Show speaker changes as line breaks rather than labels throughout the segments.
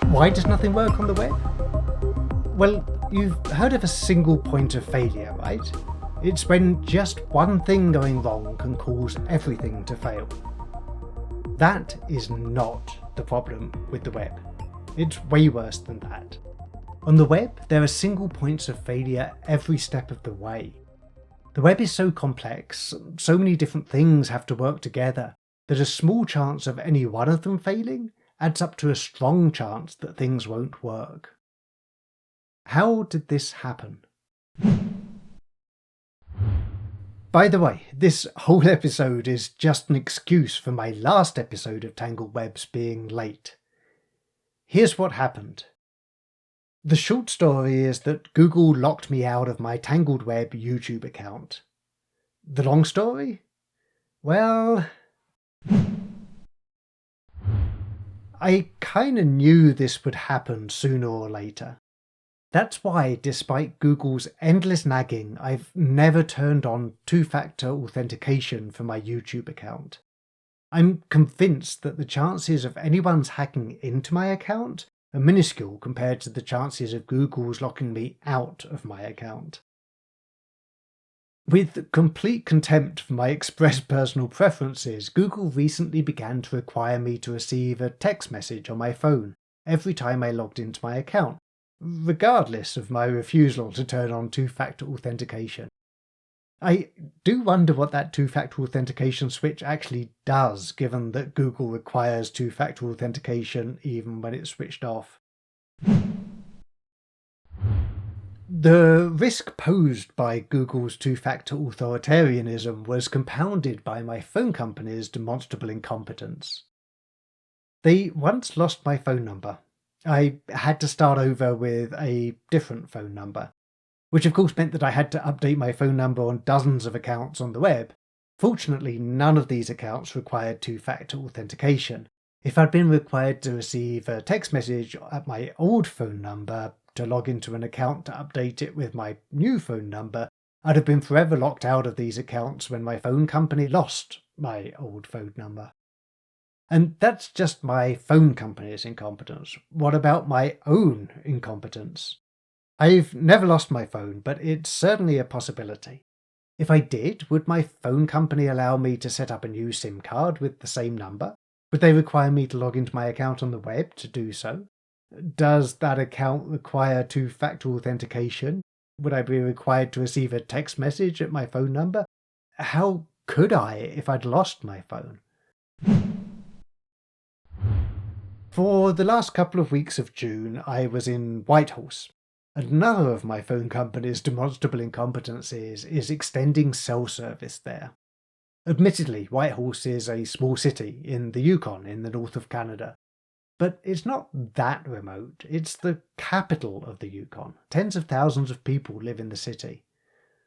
Why does nothing work on the web? Well, you've heard of a single point of failure, right? It's when just one thing going wrong can cause everything to fail. That is not the problem with the web. It's way worse than that. On the web, there are single points of failure every step of the way. The web is so complex, so many different things have to work together, that a small chance of any one of them failing adds up to a strong chance that things won't work. How did this happen? By the way, this whole episode is just an excuse for my last episode of Tangled Webs being late. Here's what happened. The short story is that Google locked me out of my Tangled Web YouTube account. The long story? Well, I kinda knew this would happen sooner or later. That's why, despite Google's endless nagging, I've never turned on two-factor authentication for my YouTube account. I'm convinced that the chances of anyone's hacking into my account are minuscule compared to the chances of Google's locking me out of my account. With complete contempt for my expressed personal preferences, Google recently began to require me to receive a text message on my phone every time I logged into my account, regardless of my refusal to turn on two-factor authentication. I do wonder what that two-factor authentication switch actually does, given that Google requires two-factor authentication even when it's switched off. The risk posed by Google's two-factor authoritarianism was compounded by my phone company's demonstrable incompetence. They once lost my phone number. I had to start over with a different phone number, which of course meant that I had to update my phone number on dozens of accounts on the web. Fortunately, none of these accounts required two-factor authentication. If I'd been required to receive a text message at my old phone number to log into an account to update it with my new phone number, I'd have been forever locked out of these accounts when my phone company lost my old phone number. And that's just my phone company's incompetence. What about my own incompetence? I've never lost my phone, but it's certainly a possibility. If I did, would my phone company allow me to set up a new SIM card with the same number? Would they require me to log into my account on the web to do so? Does that account require two-factor authentication? Would I be required to receive a text message at my phone number? How could I if I'd lost my phone? For the last couple of weeks of June, I was in Whitehorse. Another of my phone company's demonstrable incompetencies is extending cell service there. Admittedly, Whitehorse is a small city in the Yukon in the north of Canada. But it's not that remote. It's the capital of the Yukon. Tens of thousands of people live in the city.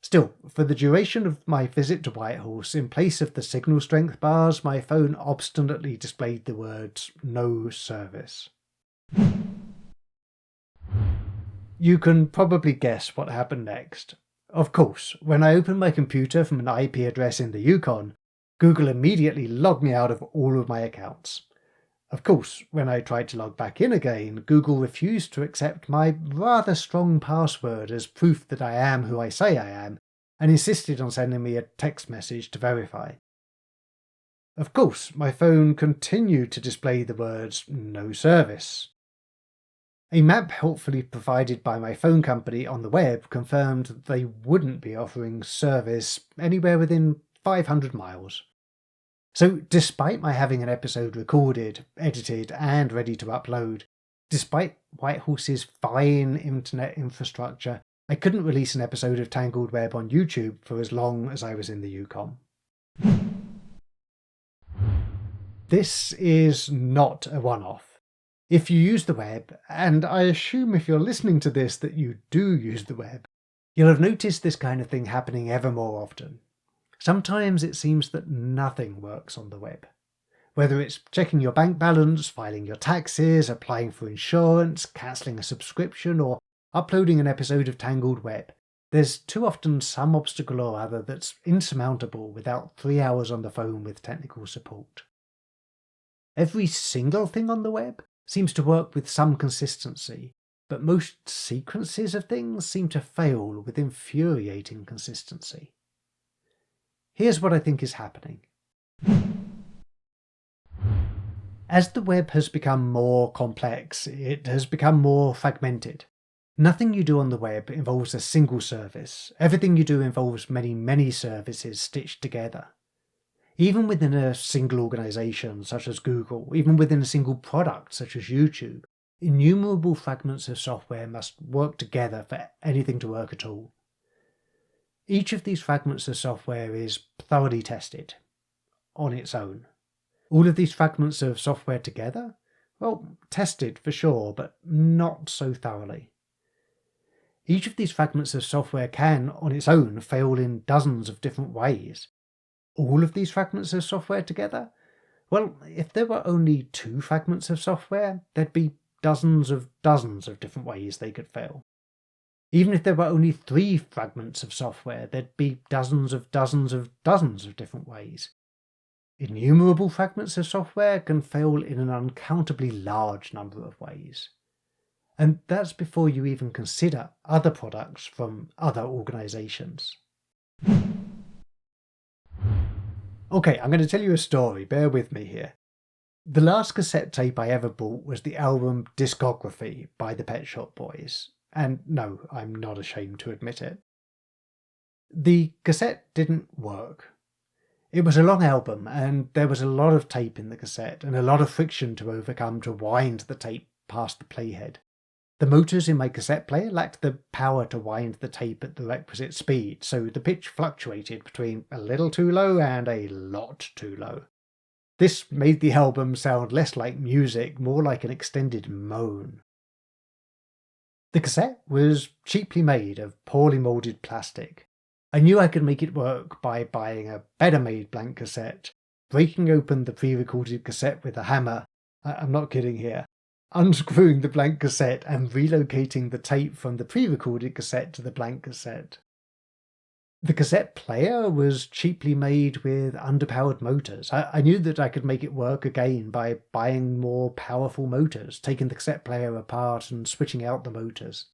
Still, for the duration of my visit to Whitehorse, in place of the signal strength bars, my phone obstinately displayed the words, "No service." You can probably guess what happened next. Of course, when I opened my computer from an IP address in the Yukon, Google immediately logged me out of all of my accounts. Of course, when I tried to log back in again, Google refused to accept my rather strong password as proof that I am who I say I am, and insisted on sending me a text message to verify. Of course, my phone continued to display the words, "No service." A map helpfully provided by my phone company on the web confirmed that they wouldn't be offering service anywhere within 500 miles. So despite my having an episode recorded, edited and ready to upload, despite Whitehorse's fine internet infrastructure, I couldn't release an episode of Tangled Web on YouTube for as long as I was in the Yukon. This is not a one-off. If you use the web, and I assume if you're listening to this that you do use the web, you'll have noticed this kind of thing happening ever more often. Sometimes it seems that nothing works on the web. Whether it's checking your bank balance, filing your taxes, applying for insurance, cancelling a subscription, or uploading an episode of Tangled Web, there's too often some obstacle or other that's insurmountable without 3 hours on the phone with technical support. Every single thing on the web seems to work with some consistency, but most sequences of things seem to fail with infuriating consistency. Here's what I think is happening. As the web has become more complex, it has become more fragmented. Nothing you do on the web involves a single service. Everything you do involves many services stitched together. Even within a single organization such as Google, even within a single product such as YouTube, innumerable fragments of software must work together for anything to work at all. Each of these fragments of software is thoroughly tested on its own. All of these fragments of software together? Well, tested for sure, but not so thoroughly. Each of these fragments of software can, on its own, fail in dozens of different ways. All of these fragments of software together? Well, if there were only 2 fragments of software, there'd be dozens of different ways they could fail. Even if there were only 3 fragments of software, there'd be dozens of different ways. Innumerable fragments of software can fail in an uncountably large number of ways. And that's before you even consider other products from other organizations. Okay, I'm going to tell you a story, bear with me here. The last cassette tape I ever bought was the album Discography by the Pet Shop Boys. And no, I'm not ashamed to admit it. The cassette didn't work. It was a long album, and there was a lot of tape in the cassette, and a lot of friction to overcome to wind the tape past the playhead. The motors in my cassette player lacked the power to wind the tape at the requisite speed, so the pitch fluctuated between a little too low and a lot too low. This made the album sound less like music, more like an extended moan. The cassette was cheaply made of poorly moulded plastic. I knew I could make it work by buying a better made blank cassette, breaking open the pre-recorded cassette with a hammer, I'm not kidding here, unscrewing the blank cassette and relocating the tape from the pre-recorded cassette to the blank cassette. The cassette player was cheaply made with underpowered motors. I knew that I could make it work again by buying more powerful motors, taking the cassette player apart and switching out the motors.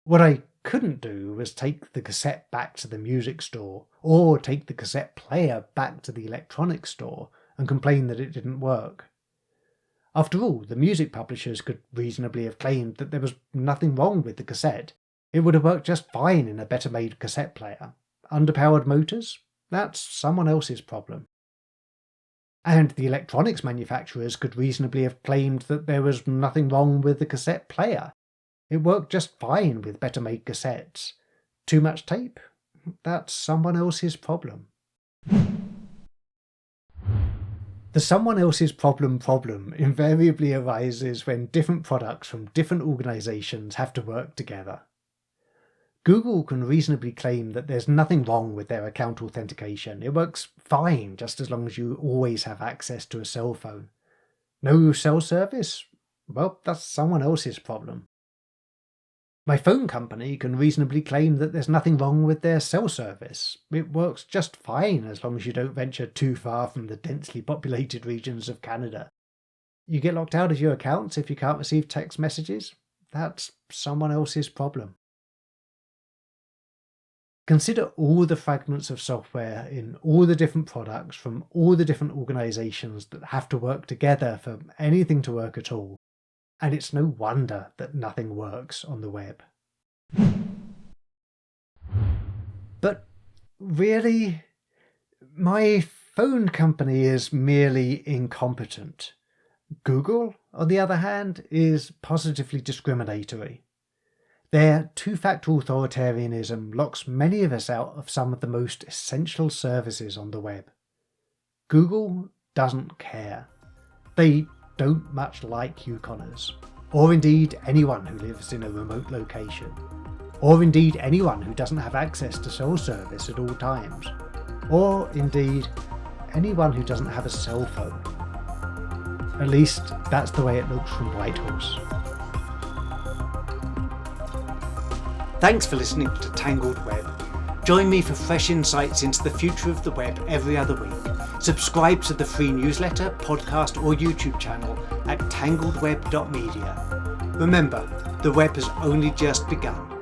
What I couldn't do was take the cassette back to the music store, or take the cassette player back to the electronics store and complain that it didn't work. After all, the music publishers could reasonably have claimed that there was nothing wrong with the cassette. It would have worked just fine in a better made cassette player. Underpowered motors? That's someone else's problem. And the electronics manufacturers could reasonably have claimed that there was nothing wrong with the cassette player. It worked just fine with better made cassettes. Too much tape? That's someone else's problem. The someone else's problem invariably arises when different products from different organizations have to work together. Google can reasonably claim that there's nothing wrong with their account authentication. It works fine just as long as you always have access to a cell phone. No cell service? Well, that's someone else's problem. My phone company can reasonably claim that there's nothing wrong with their cell service. It works just fine as long as you don't venture too far from the densely populated regions of Canada. You get locked out of your accounts if you can't receive text messages? That's someone else's problem. Consider all the fragments of software in all the different products from all the different organizations that have to work together for anything to work at all. And it's no wonder that nothing works on the web. But really, my phone company is merely incompetent. Google, on the other hand, is positively discriminatory. Their two-factor authoritarianism locks many of us out of some of the most essential services on the web. Google doesn't care. They don't much like Yukoners, or indeed anyone who lives in a remote location, or indeed anyone who doesn't have access to cell service at all times, or indeed anyone who doesn't have a cell phone. At least that's the way it looks from Whitehorse. Thanks for listening to Tangled Web. Join me for fresh insights into the future of the web every other week. Subscribe to the free newsletter, podcast or YouTube channel at tangledweb.media. Remember, the web has only just begun.